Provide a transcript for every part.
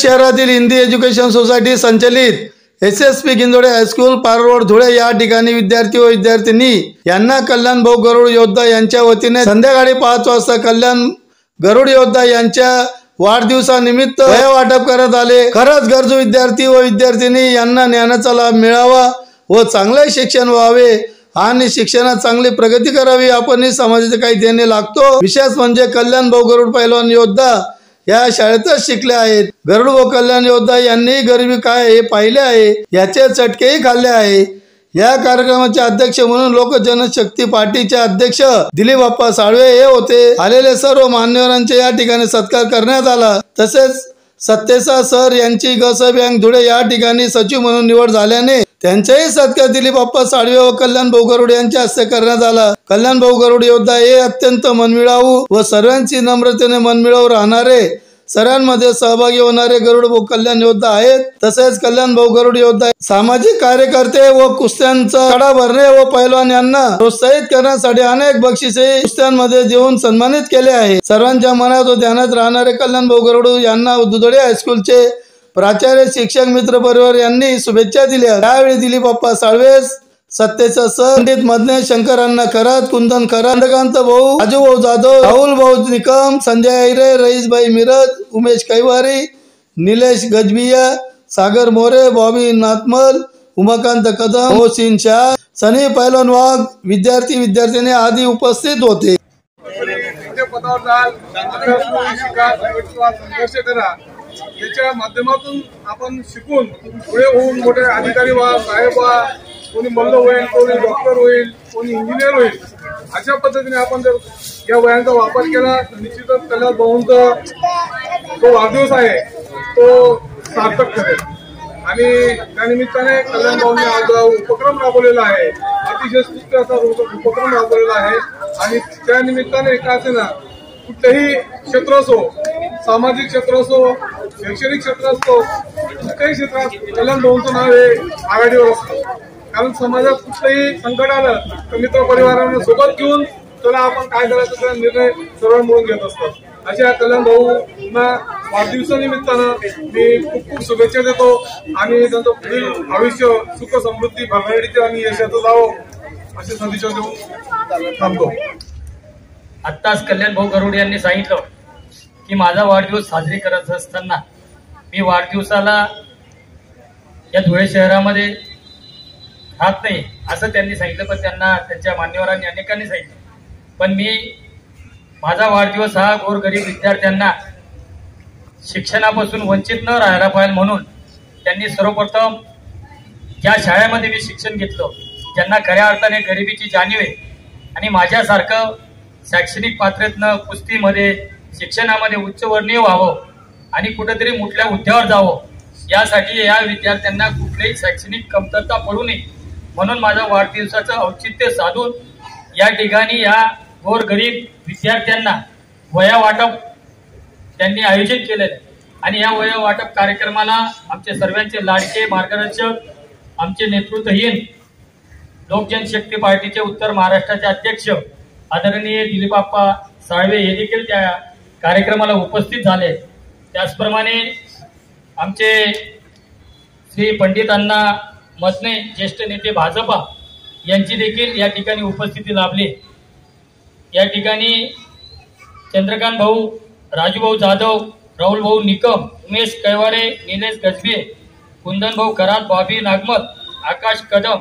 शहरातील Hindi education society संचलित SSP गिंजोडे high school पार रोड धुळे या ठिकाणी विद्यार्थी व विद्यार्थिनी यांना कल्याण भाऊ गरुड योद्धा यांच्या वतीने संध्याकाळी 5 वाजता कल्याण गरुड योद्धा यांच्या वाढदिवसानिमित्त वह्या वाटप करण्यात आले। खरंच गरजू विद्यार्थी व विद्यार्थिनी यांना ज्ञानाचा लाभ मिळावा व चांगले शिक्षण व्हावे आणि शिक्षणात चांगली प्रगती करावी, आपण समाजाचे काही देणे लागतो। विशेष म्हणजे कल्याण भाऊ गरुड पैलवान योद्धा या शाळेतच शिकले आहेत। गरुड व कल्याण योद्धा यांनी गरिबी काय हे पाहिले आहे, याचे चटकेही खाल्ले आहे। या कार्यक्रमाचे अध्यक्ष म्हणून लोक जनशक्ती पार्टीचे अध्यक्ष दिलीप अप्पा साळवे हे होते। आलेले सर्व मान्यवरांचे या ठिकाणी सत्कार करण्यात आला। तसेच सत्तेचा सर यांची गस बँक धुळे या ठिकाणी सचिव म्हणून निवड झाल्याने त्यांचाही सत्कार दिलीप अप्पा साळवे व कल्याण भाऊ गरुड यांच्या हस्ते करण्यात आला। कल्याण भाऊ गरुड योद्धा हे अत्यंत मनमिळावू व सर्वांची नम्रतेने मनमिळावू राहणारे, सर्वांमध्ये सहभागी होणारे गरुड भाऊ कल्याण योद्धा आहेत। तसेच कल्याण भाऊ गरुड योद्धा सामाजिक कार्यकर्ते व कुस्त्यांचा कडा भरणे व पैलवान यांना प्रोत्साहित करण्यासाठी अनेक बक्षिसे कुस्त्यांमध्ये देऊन सन्मानित केले आहे। सर्वांच्या मनात व ध्यानात राहणारे कल्याण भाऊ गरुड यांना दुधळे हायस्कूलचे प्राचार्य, शिक्षक मित्र परिवार यांनी शुभेच्छा दिल्या। त्यावेळी दिलीप अप्पा साळवे, सत्तेचा सर पंडित मदने, शंकर अण्णा खरात, कुंदन खरात, चंद्रकांत भाऊ, राजू भाऊ जाधव, राहुल भाऊ निकम, संजय आयरे, रईस भाई मिरज, उमेश कैवारी, निलेश गजबिया, सागर मोरे, बॉबी नाथमल, उमाकांत कदम, मोहसिन शाह, सनी पैलवान वाघ, विद्यार्थी विद्यार्थिनी आदी उपस्थित होते। याच्या माध्यमातून आपण शिकून पुढे होऊन मोठे अधिकारी व्हा, साहेब व्हा, कोणी मल्ल होईल, कोणी डॉक्टर होईल, कोणी इंजिनियर होईल। अशा पद्धतीने आपण जर या वयांचा वापर केला तर निश्चितच कल्याण भाऊंचा जो वाढदिवस आहे तो सार्थक ठरेल। आणि त्या निमित्ताने कल्याण भाऊंनी आज उपक्रम राबवलेला आहे, अतिशय स्तुत्य असा उपक्रम राबवलेला आहे। आणि त्या निमित्ताने का असेना कुठलेही क्षेत्र असो, सामाजिक क्षेत्र असो, शैक्षणिक क्षेत्र असो, कुठल्याही क्षेत्रात कल्याण भाऊंचं नाव हे आघाडीवर असतं। कारण समाजात कुठलंही संकट आलं तर मित्र परिवारांना सोबत घेऊन चला आपण काय करायचं त्याचा निर्णय सर्व मिळून घेत असतात। अशा कल्याण भाऊंना वाढदिवसानिमित्तानं मी खूप खूप शुभेच्छा देतो आणि त्यांचं पुढील आयुष्य सुख समृद्धी भरभराटीचं आणि यशाचं जावं असे सदिच्छा देऊन थांबतो। आत्ताच कल्याण भाऊ गरुड यांनी सांगितलं की माझा वाढदिवस साजरी करत असताना मी वाढदिवसाला या धुळे शहरामध्ये राहत नाही असं त्यांनी सांगितलं। पण त्यांना त्यांच्या मान्यवरांनी अनेकांनी सांगितलं, पण मी माझा वाढदिवस हा गोरगरीब विद्यार्थ्यांना शिक्षणापासून वंचित न राहायला पाहिजे म्हणून त्यांनी सर्वप्रथम ज्या शाळेमध्ये मी शिक्षण घेतलं, ज्यांना खऱ्या अर्थाने गरिबीची जाणीव आहे आणि माझ्यासारखं शैक्षणिक पात्रतेनं कुस्तीमध्ये शिक्षणामध्ये उच्चवर्णीय व्हावं आणि कुठेतरी मोठ्या हुद्द्यावर जावं, यासाठी या विद्यार्थ्यांना कुठलीही शैक्षणिक कमतरता पडू नये म्हणून माझ्या वाढदिवसाचं औचित्य साधून या ठिकाणी या गोरगरीब विद्यार्थ्यांना वह्या वाटप त्यांनी आयोजित केलेलं आहे। आणि या वह्या वाटप कार्यक्रमाला आमचे सर्वांचे लाडके मार्गदर्शक, आमचे नेतृत्वहीन लोक जनशक्ती पार्टीचे उत्तर महाराष्ट्राचे अध्यक्ष आदरणीय दिलीप अप्पा साळवे हे देखील त्या कार्यक्रमाला उपस्थित झाले। त्याचप्रमाणे आमचे श्री पंडित अण्णा मदने, ज्येष्ठ नेते भाजपा यांची देखील या ठिकाणी उपस्थिती लाभली। या ठिकाणी चंद्रकांत भाऊ, राजू भाऊ जाधव, राहुल भाऊ निकम, उमेश कैवारे, निलेश गजबे, कुंदन भाऊ खरात, बॉबी नागमल, आकाश कदम,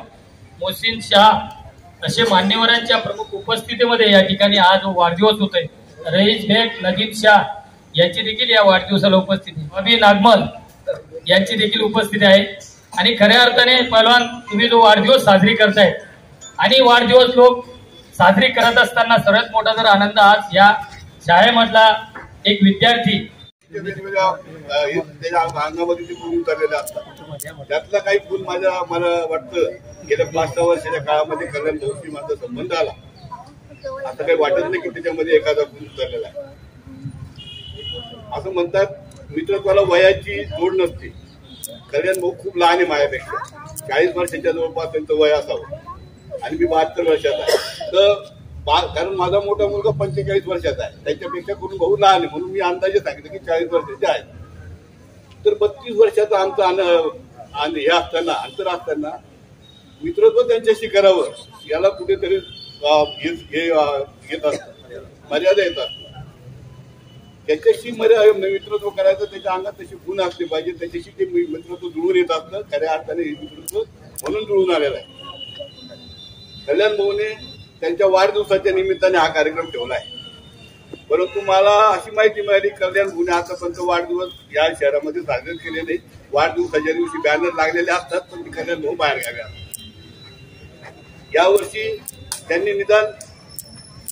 मोहसिन शाह असे मान्यवरांच्या प्रमुख उपस्थितीमध्ये या ठिकाणी आज वाढदिवस होतोय। रईस बेग, नदीम शाह यांची देखील या वाढदिवसाला उपस्थिती, बॉबी नागमल यांची देखील उपस्थिती आहे। आणि खऱ्या अर्थाने पहिलवान तुम्ही जो वाढदिवस साजरी करताय आणि वाढदिवस लोक साजरी करत असताना सर्वात मोठा जर आनंद आज या शाळेमधला एक विद्यार्थी त्याच्या अंगामध्ये ते फुल उतरलेले असतात। त्यातलं काही फुल मला वाटतं गेल्या 5-6 वर्षाच्या काळामध्ये कल्याण भाऊशी माझा संबंध आला, असं काही वाटत नाही की त्याच्यामध्ये एखादा फुल उतरलेला आहे। असं म्हणतात मित्रत्वाला वयाची जोड नसते। कल्याण भाऊ खूप लहान आहे माझ्यापेक्षा, 40 वर्षाच्या जवळपास त्यांचं वय असावं आणि मी 72 वर्षाचा आहे। तर कारण माझा मोठा मुलगा 45 वर्षाचा आहे, त्याच्यापेक्षा करून भाऊ लहान आहे म्हणून मी अंदाजे सांगितलं की 40 वर्षाचे आहेत। तर 32 वर्षाचं आमचं हे असताना अंतर असताना मित्रत्व त्यांच्याशी करावं याला कुठेतरी येत असतं, मर्यादा येतात. त्याच्याशी मित्रत्व करायचं, त्याच्या अंगात तशी गुण असले पाहिजे, त्याच्याशी ते मित्रत्व जुळून येत असतं. खऱ्या अर्थाने हे मित्रत्व म्हणून जुळून आलेलं आहे. कल्याण भाऊने त्यांच्या वाढदिवसाच्या निमित्ताने हा कार्यक्रम ठेवला आहे. परंतु मला अशी माहिती मिळाली कल्याण भाऊने आतापर्यंत वाढदिवस या शहरामध्ये साजरे केले नाही. वाढदिवसाच्या दिवशी बॅनर लागलेले असतात, पण ते कल्याण भाऊ बाहेर गावी असतात. यावर्षी त्यांनी निदान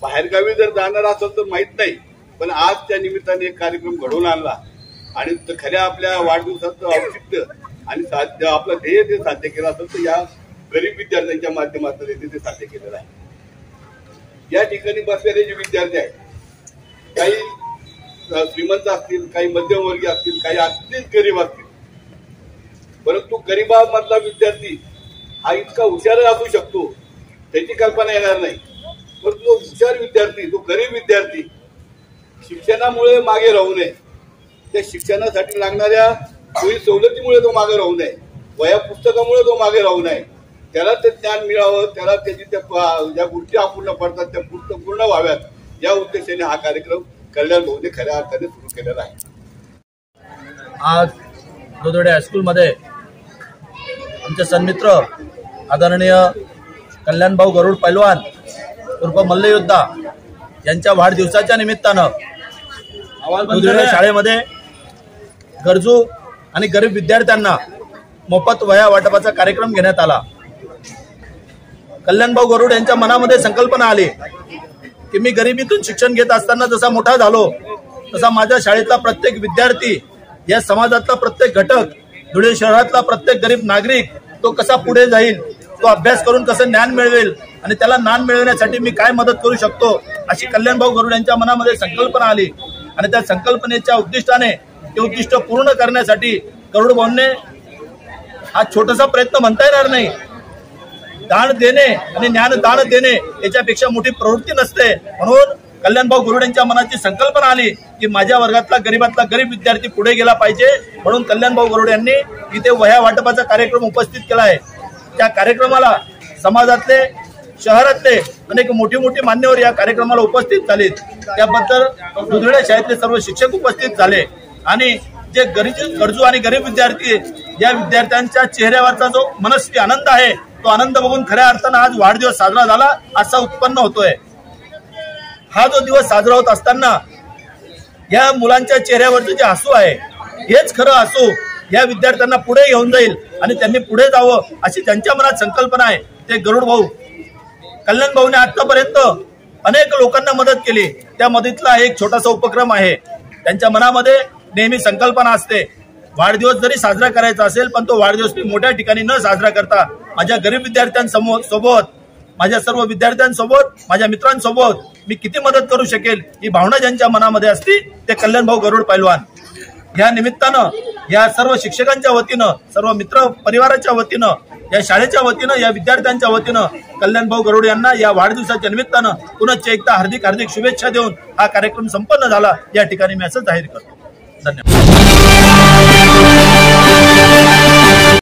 बाहेरगावी जर जाणार असेल तर माहित नाही, पण आज त्या निमित्ताने एक कार्यक्रम घडवून आणला आणि खऱ्या आपल्या वाढदिवसाचं औचित्य आणि आपलं ध्येय ते साध्य केलं असेल तर या गरीब विद्यार्थ्यांच्या माध्यमातून ते साध्य केलेलं आहे. या ठिकाणी बसलेले जे विद्यार्थी आहेत, काही श्रीमंत असतील, काही मध्यमवर्गीय असतील, काही अगदीच गरीब असतील, परंतु गरीबामधला विद्यार्थी हा इतका हुशार असू शकतो त्याची कल्पना येणार नाही. परंतु तो हुशार विद्यार्थी, तो गरीब विद्यार्थी शिक्षणामुळे मागे राहू नये, त्या शिक्षणासाठी लागणाऱ्या सोयी सवलतीमुळे तो मागे राहू नये, वया पुस्तकामुळे तो मागे राहू नये, त्याला ते ज्ञान मिळावं, त्याला त्याची ज्या गोष्टी अपूर्ण पडतात त्या पूर्ण व्हाव्यात, या उद्देशाने हा कार्यक्रम कल्याण भाऊने खऱ्या अर्थाने सुरू केलेला आहे. आज दोदोडे हायस्कूलमध्ये आमचे सन्मित्र आदरणीय कल्याण भाऊ गरुड पैलवान उर्फ मल्लयोद्धा यांच्या वाढदिवसाच्या निमित्तानं दोदोडे शाळेमध्ये गरजू आणि गरीब विद्यार्थ्यांना मोफत वह्या वाटपाचा कार्यक्रम घेण्यात आला. कल्याण भाऊ गरुड यांच्या मनामध्ये संकल्पना आली की मी गरिबीतून शिक्षण घेत असताना जसा मोठा झालो तसा माझ्या शाळेतला प्रत्येक विद्यार्थी, या समाजातला प्रत्येक घटक, धुळे शहरातला प्रत्येक गरीब नागरिक तो कसा पुढे जाईल, तो अभ्यास करून कसं ज्ञान मिळवेल आणि त्याला ज्ञान मिळवण्यासाठी मी काय मदत करू शकतो, अशी कल्याण भाऊ गरुड यांच्या मनामध्ये संकल्पना आली. आणि त्या संकल्पनेच्या उद्दिष्टाने ते उद्दिष्ट पूर्ण करण्यासाठी गरुड भाऊंनी हा छोटासा प्रयत्न म्हणता येणार नाही, दान देणे आणि ज्ञानदान देणे याच्यापेक्षा मोठी प्रवृत्ती नसते. म्हणून कल्याण भाऊ गरुड यांच्या मनाची संकल्पना आली की माझ्या वर्गातला गरीबातला गरीब विद्यार्थी पुढे गेला पाहिजे. म्हणून कल्याण भाऊ गरुड यांनी इथे वह्या वाटपाचा कार्यक्रम उपस्थित केला आहे. त्या कार्यक्रमाला समाजातले, शहरातले अनेक मोठी मान्यवर या कार्यक्रमाला उपस्थित झालेत. त्याबद्दल दुधळे शाळेतले सर्व शिक्षक उपस्थित झाले आणि जे गरजू आणि गरीब विद्यार्थी, या विद्यार्थ्यांच्या चेहऱ्यावरचा जो मनस्वी आनंद आहे, तो आनंद बघून खऱ्या अर्थानं आज वाढदिवस साजरा झाला असा उत्पन्न होतोय. हा जो दिवस साजरा होत असताना या मुलांच्या चेहऱ्यावरचं जे हसू आहे, हेच खरं हसू या विद्यार्थ्यांना पुढे घेऊन जाईल आणि त्यांनी पुढे जावं अशी त्यांच्या मनात संकल्पना आहे. ते गरुड भाऊ, कल्याण भाऊने आतापर्यंत अनेक लोकांना मदत केली, त्या मदतीतला एक छोटासा उपक्रम आहे. त्यांच्या मनामध्ये नेहमी संकल्पना असते, वाढदिवस जरी साजरा करायचा असेल पण तो वाढदिवस मी मोठ्या ठिकाणी न साजरा करता माझ्या गरीब विद्यार्थ्यांसोबत, माझ्या सर्व विद्यार्थ्यांसोबत, माझ्या मित्रांसोबत मी किती मदत करू शकेल ही भावना ज्यांच्या मनामध्ये असते ते कल्याण भाऊ गरुड पैलवान. या निमित्तानं या सर्व शिक्षकांच्या वतीनं, सर्व मित्र परिवाराच्या वतीनं, या शाळेच्या वतीनं, या विद्यार्थ्यांच्या वतीनं कल्याण भाऊ गरुड यांना या वाढदिवसाच्या निमित्तानं पुनश्च एकदा हार्दिक शुभेच्छा देऊन हा कार्यक्रम संपन्न झाला या ठिकाणी मी असं जाहीर करतो. धन्यवाद.